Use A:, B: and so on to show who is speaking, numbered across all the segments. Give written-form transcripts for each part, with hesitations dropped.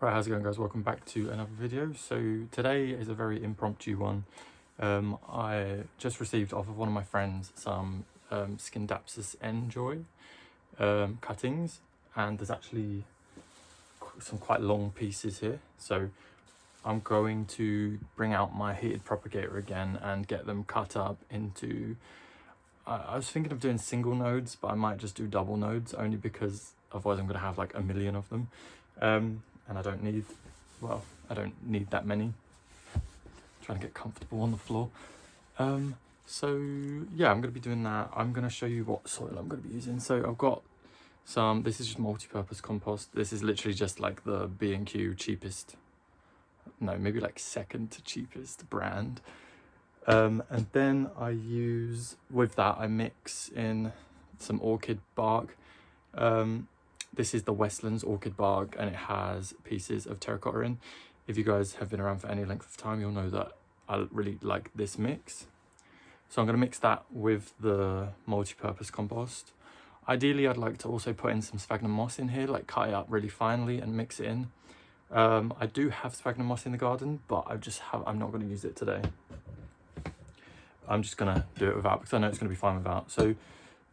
A: Right, how's it going, guys? Welcome back to another video. So today is a very impromptu one. I just received off of one of my friends some Pothos NJoy cuttings, and there's actually some quite long pieces here. So I'm going to bring out my heated propagator again and get them cut up into, I was thinking of doing single nodes, but I might just do double nodes, only because otherwise I'm going to have like a million of them. And I don't need, well, I don't need that many. I'm trying to get comfortable on the floor. So yeah, I'm going to be doing that. I'm going to show you what soil I'm going to be using. So I've got some, this is just multi-purpose compost. This is literally just like the B&Q cheapest, no, maybe like second to cheapest brand. And then I use, with that, I mix in some orchid bark. This is the Westlands orchid bark, and it has pieces of terracotta in. If you guys have been around for any length of time, you'll know that I really like this mix. So I'm going to mix that with the multi-purpose compost. Ideally, I'd like to also put in some sphagnum moss in here, like cut it up really finely and mix it in. I do have sphagnum moss in the garden, but I'm not going to use it today. I'm just going to do it without, because I know it's going to be fine without. So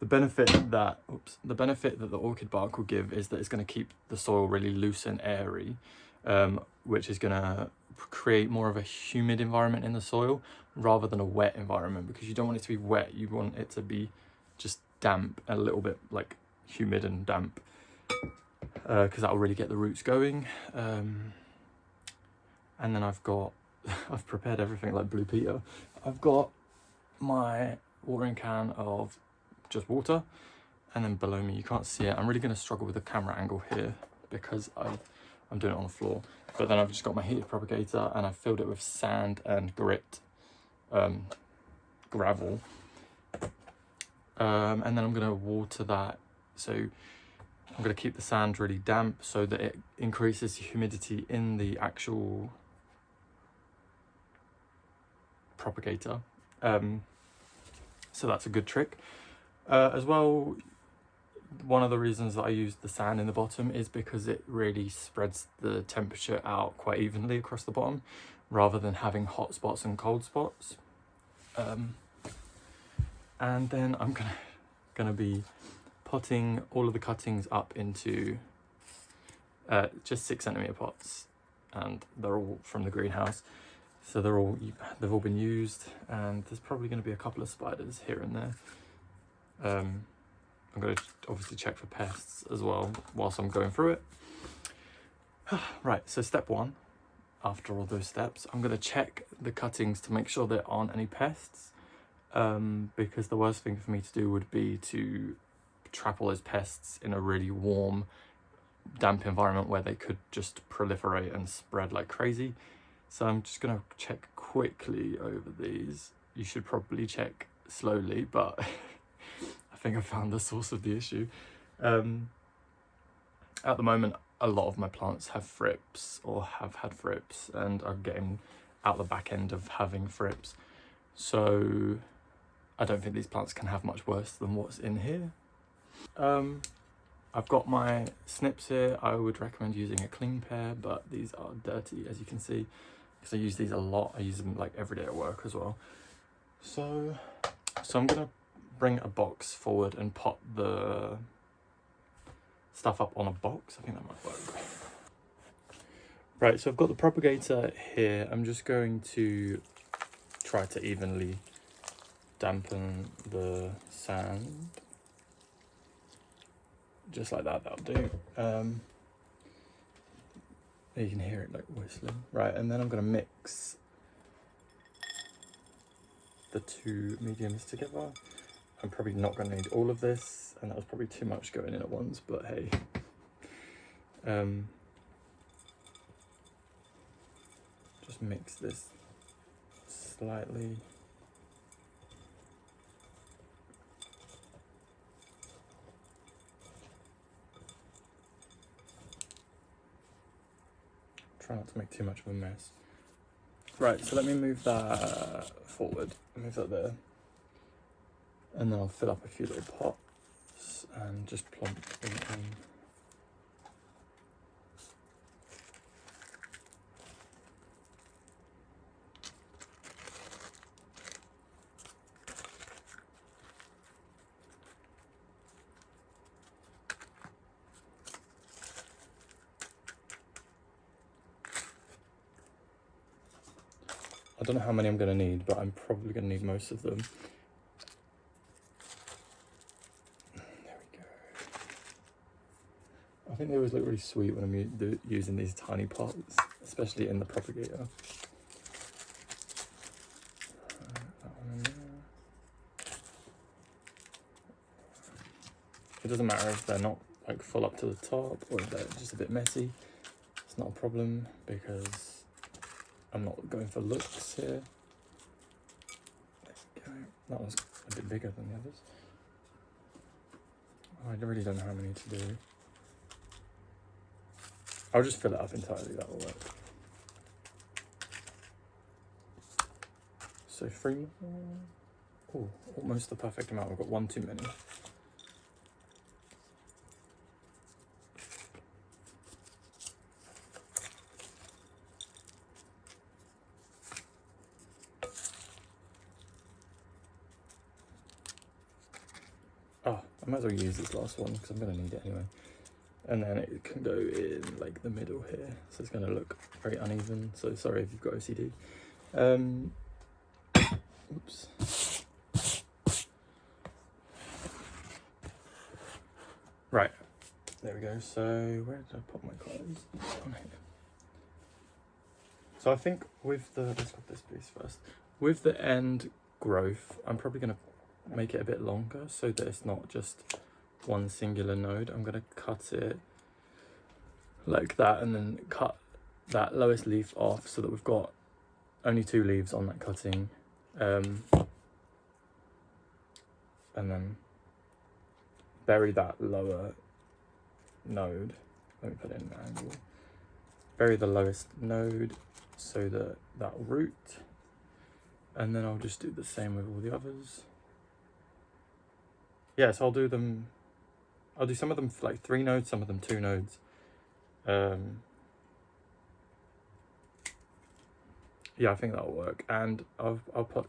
A: the benefit that the orchid bark will give is that it's going to keep the soil really loose and airy, which is going to create more of a humid environment in the soil rather than a wet environment, because you don't want it to be wet, you want it to be just damp, a little bit like humid and damp, because that will really get the roots going. And then I've prepared everything like Blue Peter. I've got my watering can of just water, and then below me, you can't see it, I'm really going to struggle with the camera angle here because I'm doing it on the floor, but then I've just got my heated propagator and I've filled it with sand and grit, gravel, and then I'm going to water that. So I'm going to keep the sand really damp so that it increases the humidity in the actual propagator. So that's a good trick. As well, one of the reasons that I use the sand in the bottom is because it really spreads the temperature out quite evenly across the bottom, rather than having hot spots and cold spots. And then I'm gonna be potting all of the cuttings up into just 6cm pots, and they're all from the greenhouse. So they've all been used, and there's probably going to be a couple of spiders here and there. I'm going to obviously check for pests as well whilst I'm going through it. Right, so step one, after all those steps, I'm going to check the cuttings to make sure there aren't any pests, because the worst thing for me to do would be to trap all those pests in a really warm, damp environment where they could just proliferate and spread like crazy. So I'm just going to check quickly over these. You should probably check slowly, but I think I found the source of the issue. At the moment, a lot of my plants have thrips or have had thrips and are getting out the back end of having thrips. So I don't think these plants can have much worse than what's in here. I've got my snips here. I would recommend using a clean pair, but these are dirty, as you can see, because I use these a lot. I use them like every day at work as well. So I'm gonna bring a box forward and pot the stuff up on a box. I think that might work. Right, so I've got the propagator here. I'm just going to try to evenly dampen the sand. Just like that, that'll do. You can hear it like whistling. Right, and then I'm going to mix the two mediums together. I'm probably not going to need all of this, and that was probably too much going in at once, but hey. Just mix this slightly. Try not to make too much of a mess. Right, so let me move that forward, move that there. And then I'll fill up a few little pots and just plonk them in. I don't know how many I'm going to need, but I'm probably going to need most of them. There we go. I think they always look really sweet when I'm using these tiny pots, especially in the propagator. That one in there. It doesn't matter if they're not like full up to the top or if they're just a bit messy. It's not a problem because I'm not going for looks here. There we go. That was a bit bigger than the others. I really don't know how many to do. I'll just fill it up entirely, that will work. So 3 more. Oh, almost the perfect amount. We've got 1 too many. Oh, I might as well use this last one because I'm going to need it anyway. And then it can go in like the middle here. So it's going to look very uneven. So sorry if you've got OCD. Oops. Right, there we go. So where did I put my cards? On here. So I think with the, let's cut this piece first. With the end growth, I'm probably going to make it a bit longer so that it's not just one singular node. I'm going to cut it like that and then cut that lowest leaf off so that we've got only 2 leaves on that cutting. And then bury that lower node. Let me put it in an angle. Bury the lowest node so that that root, and then I'll just do the same with all the others. Yeah, so I'll do some of them for like 3 nodes, some of them 2 nodes. Yeah, I think that'll work. And I'll put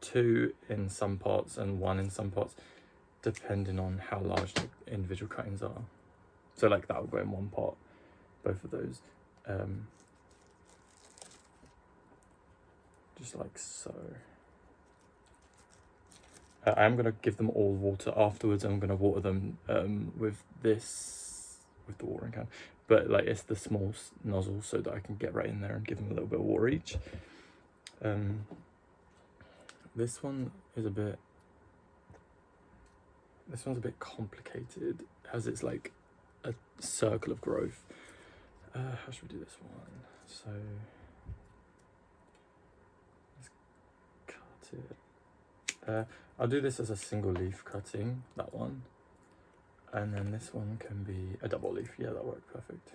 A: 2 in some pots and 1 in some pots, depending on how large the individual cuttings are. So like that will go in 1 pot, both of those. Just like so. I'm going to give them all water afterwards. I'm going to water them with the watering can. But like it's the small nozzle so that I can get right in there and give them a little bit of water each. This one is a bit... This one's a bit complicated, as it's like a circle of growth. How should we do this one? So let's cut it. I'll do this as a single leaf cutting, that one. And then this one can be a double leaf. Yeah, that worked perfect.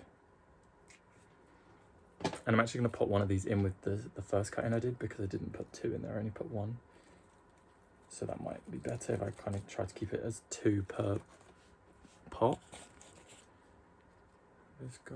A: And I'm actually going to put one of these in with the first cutting I did because I didn't put 2 in there, I only put 1. So that might be better if I kind of try to keep it as 2 per pot. This guy.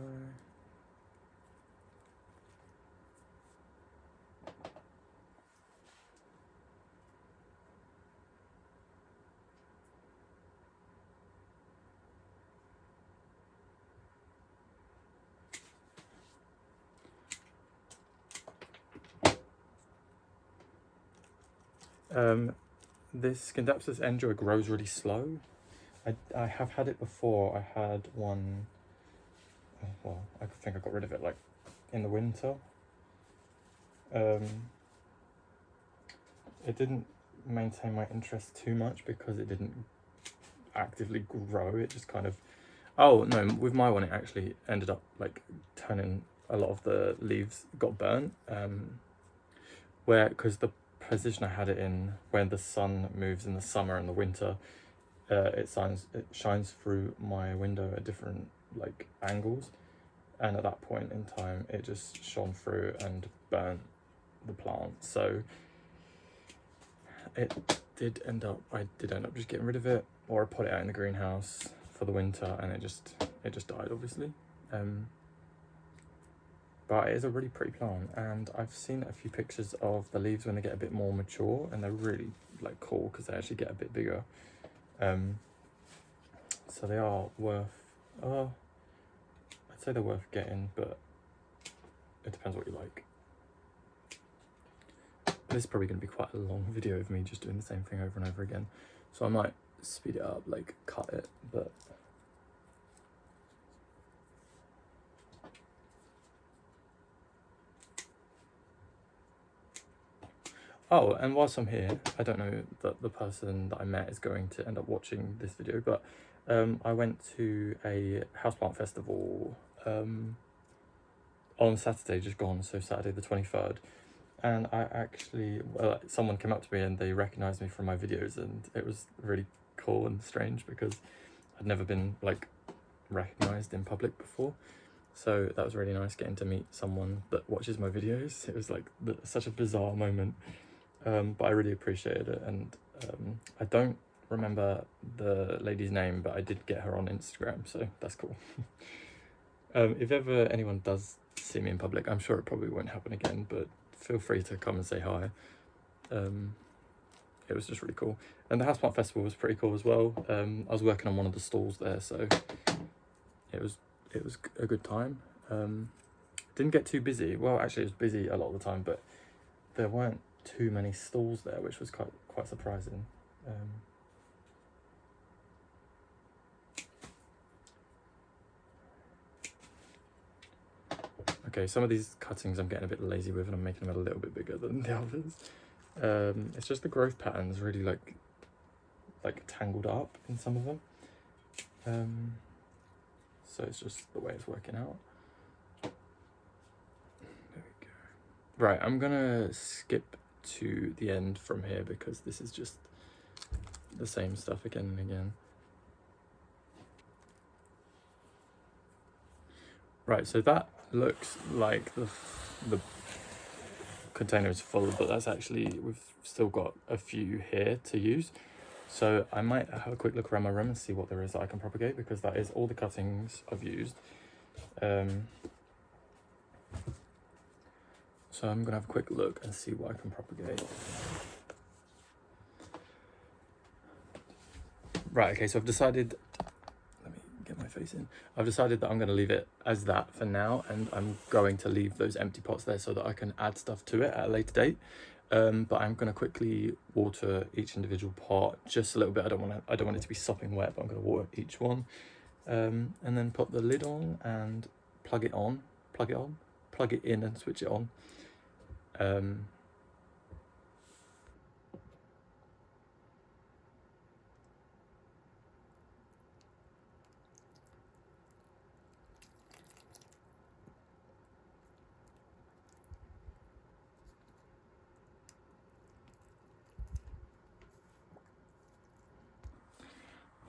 A: This Finalizing NJoy grows really slow. I have had it before. I had one, well, I think I got rid of it like in the winter. It didn't maintain my interest too much because it didn't actively grow. It just kind of, oh no, with my one it actually ended up like turning, a lot of the leaves got burnt, because the position I had it in, when the sun moves in the summer and the winter, it shines through my window at different like angles, and at that point in time it just shone through and burnt the plant. So I did end up just getting rid of it, or I put it out in the greenhouse for the winter and it just died, obviously. But it is a really pretty plant, and I've seen a few pictures of the leaves when they get a bit more mature, and they're really like cool because they actually get a bit bigger. So they are worth, I'd say they're worth getting, but it depends what you like. This is probably going to be quite a long video of me just doing the same thing over and over again, so I might speed it up, like cut it, but oh, and whilst I'm here, I don't know that the person that I met is going to end up watching this video, but I went to a houseplant festival on Saturday just gone, so Saturday the 23rd, and I actually, well, someone came up to me and they recognised me from my videos, and it was really cool and strange because I'd never been like recognised in public before, so that was really nice getting to meet someone that watches my videos. It was like such a bizarre moment, but I really appreciated it, and I don't remember the lady's name, but I did get her on Instagram, so that's cool. If ever anyone does see me in public, I'm sure it probably won't happen again, but feel free to come and say hi. It was just really cool, and the houseplant festival was pretty cool as well. I was working on one of the stalls there, so it was a good time. Didn't get too busy. Well, actually it was busy a lot of the time, but there weren't too many stalls there, which was quite surprising. Okay, some of these cuttings I'm getting a bit lazy with, and I'm making them a little bit bigger than the others. It's just the growth pattern's really like tangled up in some of them. So it's just the way it's working out. There we go. Right, I'm gonna skip to the end from here because this is just the same stuff again and again. Right, so that looks like the container is full, but that's actually, we've still got a few here to use. So I might have a quick look around my room and see what there is that I can propagate, because that is all the cuttings I've used. So I'm gonna have a quick look and see what I can propagate. Right, okay, so I've decided, let me get my face in. I've decided that I'm gonna leave it as that for now, and I'm going to leave those empty pots there so that I can add stuff to it at a later date. But I'm gonna quickly water each individual pot just a little bit. I don't want it to be sopping wet, but I'm gonna water each one. And then put the lid on and plug it in and switch it on.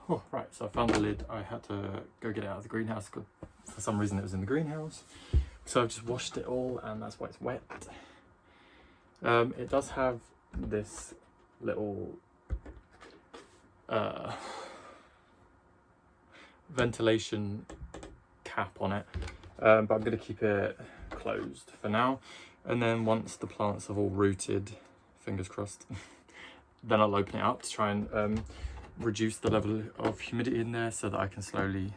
A: Oh, right, so I found the lid. I had to go get it out of the greenhouse because for some reason it was in the greenhouse. So I've just washed it all, and that's why it's wet. It does have this little ventilation cap on it, but I'm going to keep it closed for now. And then once the plants have all rooted, fingers crossed, then I'll open it up to try and reduce the level of humidity in there so that I can slowly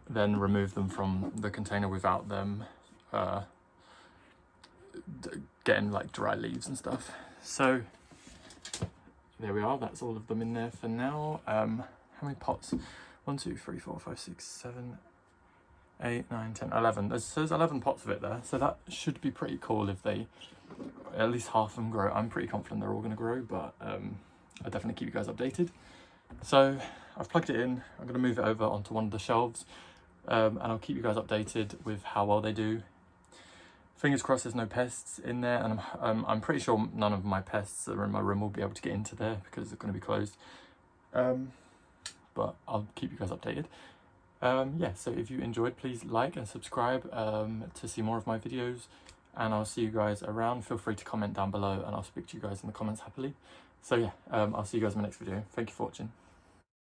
A: then remove them from the container without them getting like dry leaves and stuff. So there we are, that's all of them in there for now. How many pots? 1, 2, 3, 4, 5, 6, 7, 8, 9, 10, 11. There's 11 pots of it there, so that should be pretty cool if they, at least half of them grow. I'm pretty confident they're all going to grow, but I'll definitely keep you guys updated. So I've plugged it in, I'm going to move it over onto one of the shelves, and I'll keep you guys updated with how well they do. Fingers crossed there's no pests in there, and I'm pretty sure none of my pests that are in my room will be able to get into there because it's going to be closed. But I'll keep you guys updated. Yeah, so if you enjoyed, please like and subscribe to see more of my videos, and I'll see you guys around. Feel free to comment down below, and I'll speak to you guys in the comments happily. So yeah, I'll see you guys in my next video. Thank you for watching.